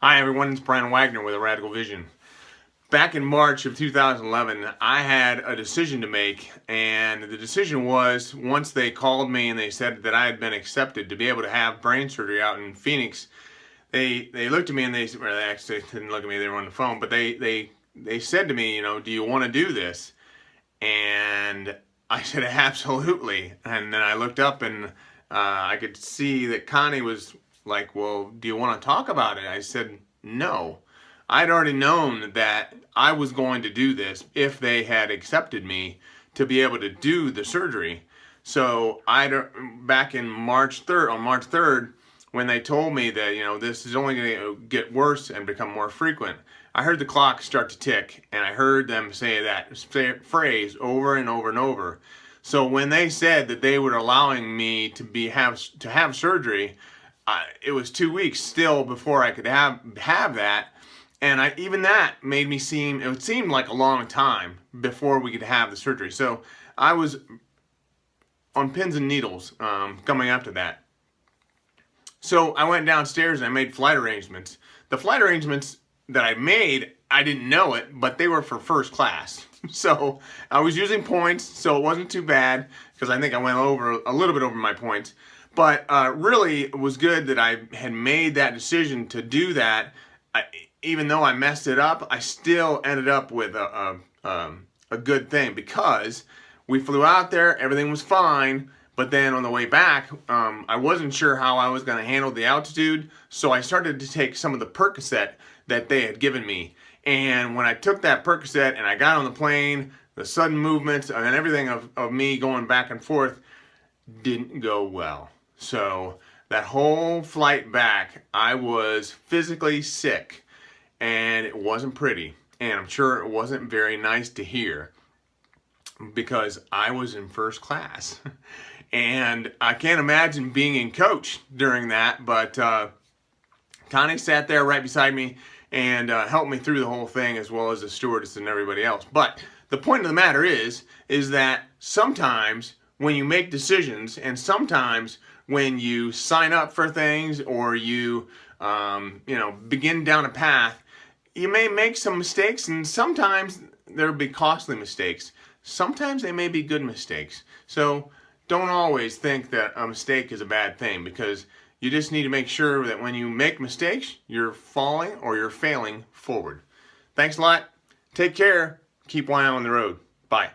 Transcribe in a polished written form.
Hi everyone, it's Brian Wagner with A Radical Vision. Back in March of 2011, I had a decision to make, and the decision was once they called me and they said that I had been accepted to be able to have brain surgery out in Phoenix. They looked at me and they actually didn't look at me, they were on the phone, but they said to me, do you want to do this? And I said, absolutely. And then I looked up and I could see that Connie was like, well, do you want to talk about it? I said, no. I'd already known that I was going to do this if they had accepted me to be able to do the surgery. So back in March 3rd, on March 3rd, when they told me that, this is only going to get worse and become more frequent, I heard the clock start to tick, and I heard them say that phrase over and over and over. So when they said that they were allowing me to have surgery, it was 2 weeks still before I could have that, and even that made me it seemed like a long time before we could have the surgery. So I was on pins and needles coming up to that. So I went downstairs and I made flight arrangements. The flight arrangements that I made, I didn't know it, but they were for first class. So I was using points, so it wasn't too bad, because I think I went a little bit over my points. But really, it was good that I had made that decision to do that. Even though I messed it up, I still ended up with a good thing, because we flew out there, everything was fine. But then on the way back, I wasn't sure how I was going to handle the altitude, so I started to take some of the Percocet that they had given me. And when I took that Percocet and I got on the plane, the sudden movements and everything of me going back and forth didn't go well. So that whole flight back, I was physically sick, and it wasn't pretty. And I'm sure it wasn't very nice to hear, because I was in first class. And I can't imagine being in coach during that, but Connie sat there right beside me and helped me through the whole thing, as well as the stewardess and everybody else. But the point of the matter is that sometimes when you make decisions, and sometimes when you sign up for things, or you begin down a path, you may make some mistakes, and sometimes there'll be costly mistakes. Sometimes they may be good mistakes. So don't always think that a mistake is a bad thing, because you just need to make sure that when you make mistakes, you're falling or you're failing forward. Thanks a lot. Take care. Keep one eye on the road. Bye.